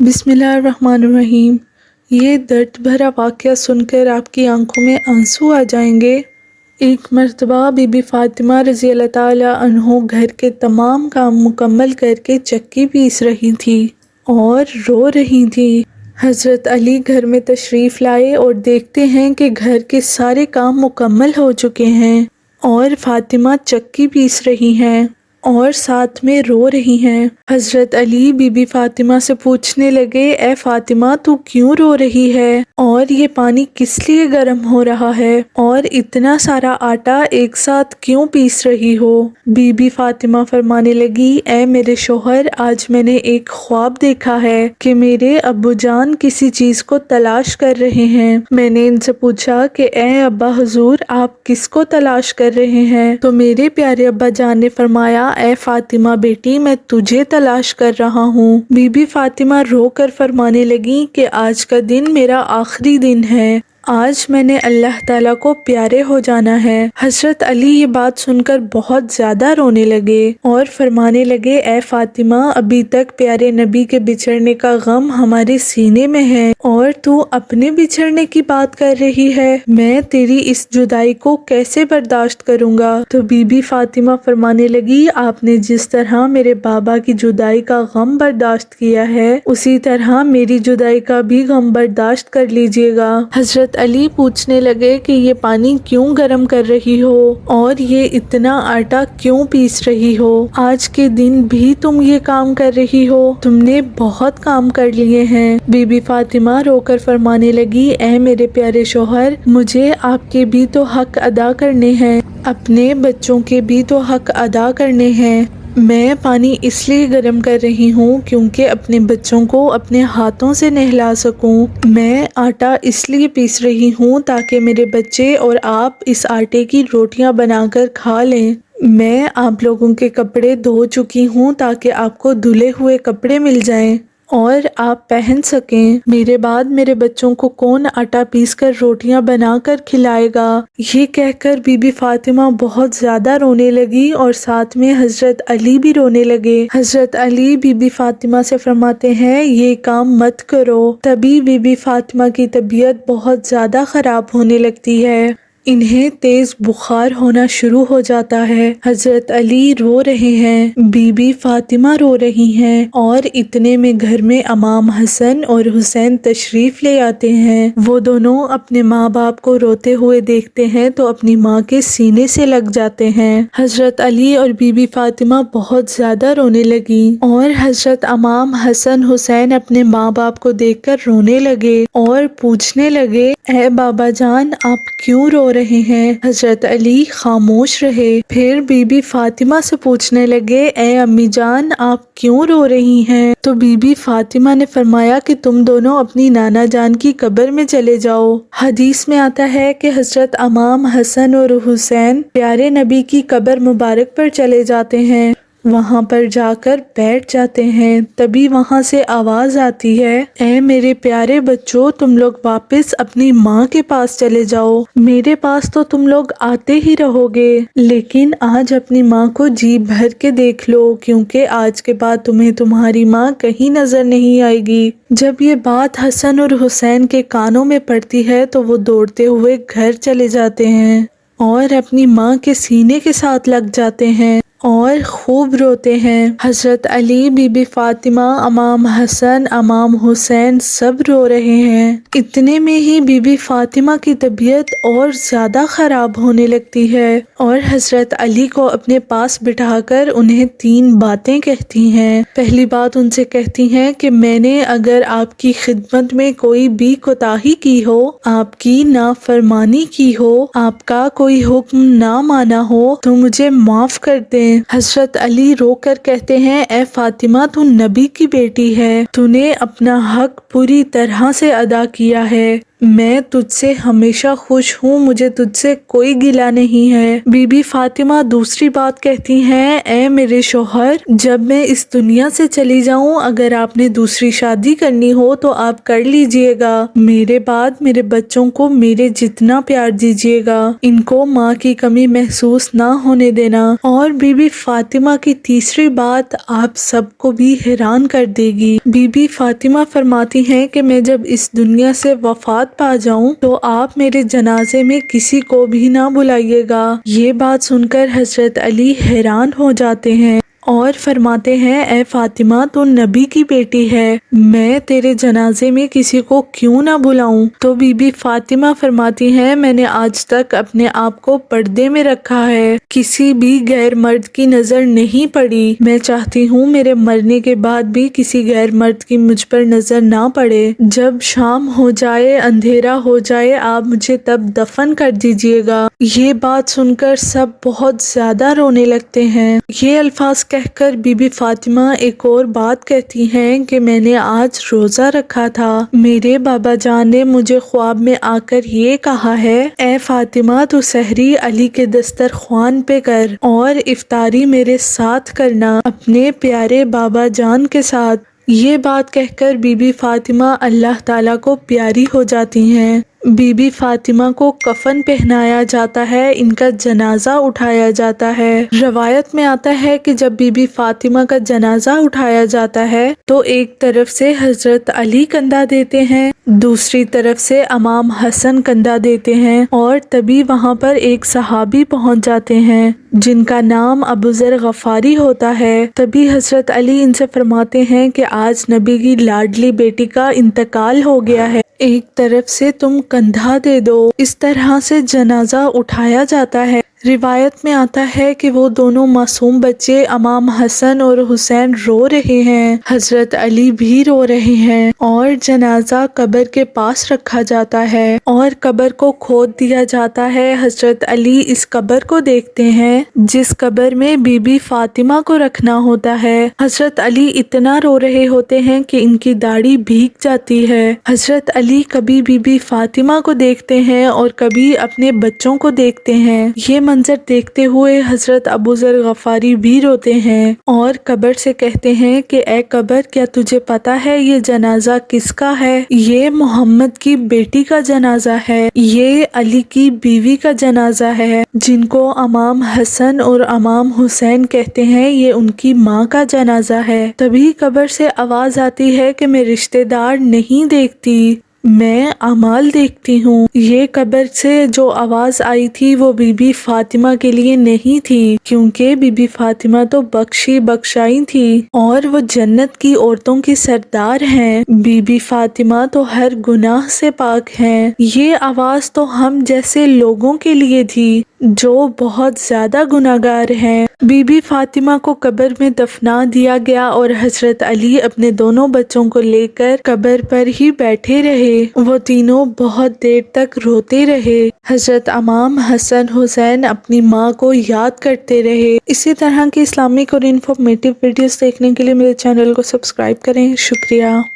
بسم اللہ الرحمن الرحیم۔ یہ درد بھرا واقعہ سن کر آپ کی آنکھوں میں آنسو آ جائیں گے۔ ایک مرتبہ بی بی فاطمہ رضی اللہ تعالیٰ عنہ گھر کے تمام کام مکمل کر کے چکی پیس رہی تھی اور رو رہی تھی۔ حضرت علی گھر میں تشریف لائے اور دیکھتے ہیں کہ گھر کے سارے کام مکمل ہو چکے ہیں اور فاطمہ چکی پیس رہی ہیں اور ساتھ میں رو رہی ہیں۔ حضرت علی بی بی فاطمہ سے پوچھنے لگے، اے فاطمہ تو کیوں رو رہی ہے اور یہ پانی کس لیے گرم ہو رہا ہے اور اتنا سارا آٹا ایک ساتھ کیوں پیس رہی ہو؟ بی بی فاطمہ فرمانے لگی، اے میرے شوہر، آج میں نے ایک خواب دیکھا ہے کہ میرے ابو جان کسی چیز کو تلاش کر رہے ہیں۔ میں نے ان سے پوچھا کہ اے ابا حضور، آپ کس کو تلاش کر رہے ہیں؟ تو میرے پیارے ابا جان نے فرمایا، اے فاطمہ بیٹی، میں تجھے تلاش کر رہا ہوں۔ بی بی فاطمہ رو کر فرمانے لگی کہ آج کا دن میرا آخری دن ہے، آج میں نے اللہ تعالیٰ کو پیارے ہو جانا ہے۔ حضرت علی یہ بات سن کر بہت زیادہ رونے لگے اور فرمانے لگے، اے فاطمہ، ابھی تک پیارے نبی کے بچھڑنے کا غم ہمارے سینے میں ہے اور تو اپنے بچھڑنے کی بات کر رہی ہے، میں تیری اس جدائی کو کیسے برداشت کروں گا؟ تو بی بی فاطمہ فرمانے لگی، آپ نے جس طرح میرے بابا کی جدائی کا غم برداشت کیا ہے، اسی طرح میری جدائی کا بھی غم برداشت کر لیجیے گا۔ حضرت علی پوچھنے لگے کہ یہ پانی کیوں گرم کر رہی ہو اور یہ اتنا آٹا کیوں پیس رہی ہو؟ آج کے دن بھی تم یہ کام کر رہی ہو؟ تم نے بہت کام کر لیے ہیں۔ بی بی فاطمہ رو کر فرمانے لگی، اے میرے پیارے شوہر، مجھے آپ کے بھی تو حق ادا کرنے ہیں، اپنے بچوں کے بھی تو حق ادا کرنے ہیں۔ میں پانی اس لیے گرم کر رہی ہوں کیونکہ اپنے بچوں کو اپنے ہاتھوں سے نہلا سکوں۔ میں آٹا اس لیے پیس رہی ہوں تاکہ میرے بچے اور آپ اس آٹے کی روٹیاں بنا کر کھا لیں۔ میں آپ لوگوں کے کپڑے دھو چکی ہوں تاکہ آپ کو دھلے ہوئے کپڑے مل جائیں اور آپ پہن سکیں۔ میرے بعد میرے بچوں کو کون آٹا پیس کر روٹیاں بنا کر کھلائے گا؟ یہ کہہ کر بی بی فاطمہ بہت زیادہ رونے لگی اور ساتھ میں حضرت علی بھی رونے لگے۔ حضرت علی بی بی فاطمہ سے فرماتے ہیں، یہ کام مت کرو۔ تبھی بی بی فاطمہ کی طبیعت بہت زیادہ خراب ہونے لگتی ہے، انہیں تیز بخار ہونا شروع ہو جاتا ہے۔ حضرت علی رو رہے ہیں، بی بی فاطمہ رو رہی ہیں اور اتنے میں گھر میں امام حسن اور حسین تشریف لے آتے ہیں۔ وہ دونوں اپنے ماں باپ کو روتے ہوئے دیکھتے ہیں تو اپنی ماں کے سینے سے لگ جاتے ہیں۔ حضرت علی اور بی بی فاطمہ بہت زیادہ رونے لگی اور حضرت امام حسن حسین اپنے ماں باپ کو دیکھ کر رونے لگے اور پوچھنے لگے، اے بابا جان، آپ کیوں رو رہے ہیں؟ حضرت علی خاموش رہے۔ پھر بی بی فاطمہ سے پوچھنے لگے، اے امی جان، آپ کیوں رو رہی ہیں؟ تو بی بی فاطمہ نے فرمایا کہ تم دونوں اپنی نانا جان کی قبر میں چلے جاؤ۔ حدیث میں آتا ہے کہ حضرت امام حسن اور حسین پیارے نبی کی قبر مبارک پر چلے جاتے ہیں، وہاں پر جا کر بیٹھ جاتے ہیں۔ تبھی وہاں سے آواز آتی ہے، اے میرے پیارے بچوں، تم لوگ واپس اپنی ماں کے پاس چلے جاؤ، میرے پاس تو تم لوگ آتے ہی رہو گے، لیکن آج اپنی ماں کو جی بھر کے دیکھ لو کیونکہ آج کے بعد تمہیں تمہاری ماں کہیں نظر نہیں آئے گی۔ جب یہ بات حسن اور حسین کے کانوں میں پڑتی ہے تو وہ دوڑتے ہوئے گھر چلے جاتے ہیں اور اپنی ماں کے سینے کے ساتھ لگ جاتے ہیں اور خوب روتے ہیں۔ حضرت علی، بی بی فاطمہ، امام حسن، امام حسین سب رو رہے ہیں۔ اتنے میں ہی بی بی فاطمہ کی طبیعت اور زیادہ خراب ہونے لگتی ہے اور حضرت علی کو اپنے پاس بٹھا کر انہیں 3 باتیں کہتی ہیں۔ پہلی بات ان سے کہتی ہیں کہ میں نے اگر آپ کی خدمت میں کوئی بھی کوتاہی کی ہو، آپ کی نافرمانی کی ہو، آپ کا کوئی حکم نہ مانا ہو تو مجھے معاف کر دیں۔ حضرت علی رو کر کہتے ہیں، اے فاطمہ، تو نبی کی بیٹی ہے، تو نے اپنا حق پوری طرح سے ادا کیا ہے، میں تجھ سے ہمیشہ خوش ہوں، مجھے تجھ سے کوئی گلہ نہیں ہے۔ بی بی فاطمہ دوسری بات کہتی ہیں، اے میرے شوہر، جب میں اس دنیا سے چلی جاؤں اگر آپ نے دوسری شادی کرنی ہو تو آپ کر لیجئے گا، میرے بعد میرے بچوں کو میرے جتنا پیار دیجئے گا، ان کو ماں کی کمی محسوس نہ ہونے دینا۔ اور بی بی فاطمہ کی تیسری بات آپ سب کو بھی حیران کر دے گی۔ بی بی فاطمہ فرماتی ہیں کہ میں جب اس دنیا سے وفات پا جاؤں تو آپ میرے جنازے میں کسی کو بھی نہ بلائیے گا۔ یہ بات سن کر حضرت علی حیران ہو جاتے ہیں اور فرماتے ہیں، اے فاطمہ تو نبی کی بیٹی ہے، میں تیرے جنازے میں کسی کو کیوں نہ بلاؤں؟ تو بی بی فاطمہ فرماتی ہیں، میں نے آج تک اپنے آپ کو پردے میں رکھا ہے، کسی بھی غیر مرد کی نظر نہیں پڑی، میں چاہتی ہوں میرے مرنے کے بعد بھی کسی غیر مرد کی مجھ پر نظر نہ پڑے، جب شام ہو جائے، اندھیرا ہو جائے، آپ مجھے تب دفن کر دیجئے گا۔ یہ بات سن کر سب بہت زیادہ رونے لگتے ہیں۔ یہ الفاظ کہہ کر بی بی فاطمہ ایک اور بات کہتی ہیں کہ میں نے آج روزہ رکھا تھا، میرے بابا جان نے مجھے خواب میں آ کر یہ کہا ہے، اے فاطمہ تو سحری علی کے دسترخوان پہ کر اور افطاری میرے ساتھ کرنا، اپنے پیارے بابا جان کے ساتھ۔ یہ بات کہہ کر بی بی فاطمہ اللہ تعالیٰ کو پیاری ہو جاتی ہیں۔ بی بی فاطمہ کو کفن پہنایا جاتا ہے، ان کا جنازہ اٹھایا جاتا ہے۔ روایت میں آتا ہے کہ جب بی بی فاطمہ کا جنازہ اٹھایا جاتا ہے تو ایک طرف سے حضرت علی کندھا دیتے ہیں، دوسری طرف سے امام حسن کندھا دیتے ہیں، اور تبھی وہاں پر ایک صحابی پہنچ جاتے ہیں جن کا نام ابو ذر غفاری ہوتا ہے۔ تبھی حضرت علی ان سے فرماتے ہیں کہ آج نبی کی لاڈلی بیٹی کا انتقال ہو گیا ہے، ایک طرف سے تم کندھا دے دو۔ اس طرح سے جنازہ اٹھایا جاتا ہے۔ روایت میں آتا ہے کہ وہ دونوں معصوم بچے امام حسن اور حسین رو رہے ہیں، حضرت علی بھی رو رہے ہیں، اور جنازہ قبر کے پاس رکھا جاتا ہے اور قبر کو کھود دیا جاتا ہے۔ حضرت علی اس قبر کو دیکھتے ہیں جس قبر میں بی بی فاطمہ کو رکھنا ہوتا ہے۔ حضرت علی اتنا رو رہے ہوتے ہیں کہ ان کی داڑھی بھیگ جاتی ہے۔ حضرت علی کبھی بی بی فاطمہ کو دیکھتے ہیں اور کبھی اپنے بچوں کو دیکھتے ہیں۔ یہ منظر دیکھتے ہوئے حضرت ابو ذر غفاری بھی روتے ہیں اور قبر سے کہتے ہیں کہ اے قبر، کیا تجھے پتا ہے یہ جنازہ کس کا ہے؟ یہ محمد کی بیٹی کا جنازہ ہے، یہ علی کی بیوی کا جنازہ ہے جن کو امام حسن اور امام حسین کہتے ہیں، یہ ان کی ماں کا جنازہ ہے۔ تبھی قبر سے آواز آتی ہے کہ میں رشتہ دار نہیں دیکھتی، میں اعمال دیکھتی ہوں۔ یہ قبر سے جو آواز آئی تھی وہ بی بی فاطمہ کے لیے نہیں تھی، کیونکہ بی بی فاطمہ تو بخشی بخشائی تھی اور وہ جنت کی عورتوں کی سردار ہیں، بی بی فاطمہ تو ہر گناہ سے پاک ہیں۔ یہ آواز تو ہم جیسے لوگوں کے لیے تھی جو بہت زیادہ گناہگار ہیں۔ بی بی فاطمہ کو قبر میں دفنا دیا گیا اور حضرت علی اپنے دونوں بچوں کو لے کر قبر پر ہی بیٹھے رہے، وہ تینوں بہت دیر تک روتے رہے۔ حضرت امام حسن حسین اپنی ماں کو یاد کرتے رہے۔ اسی طرح کی اسلامک اور انفارمیٹیو ویڈیوز دیکھنے کے لیے میرے چینل کو سبسکرائب کریں۔ شکریہ۔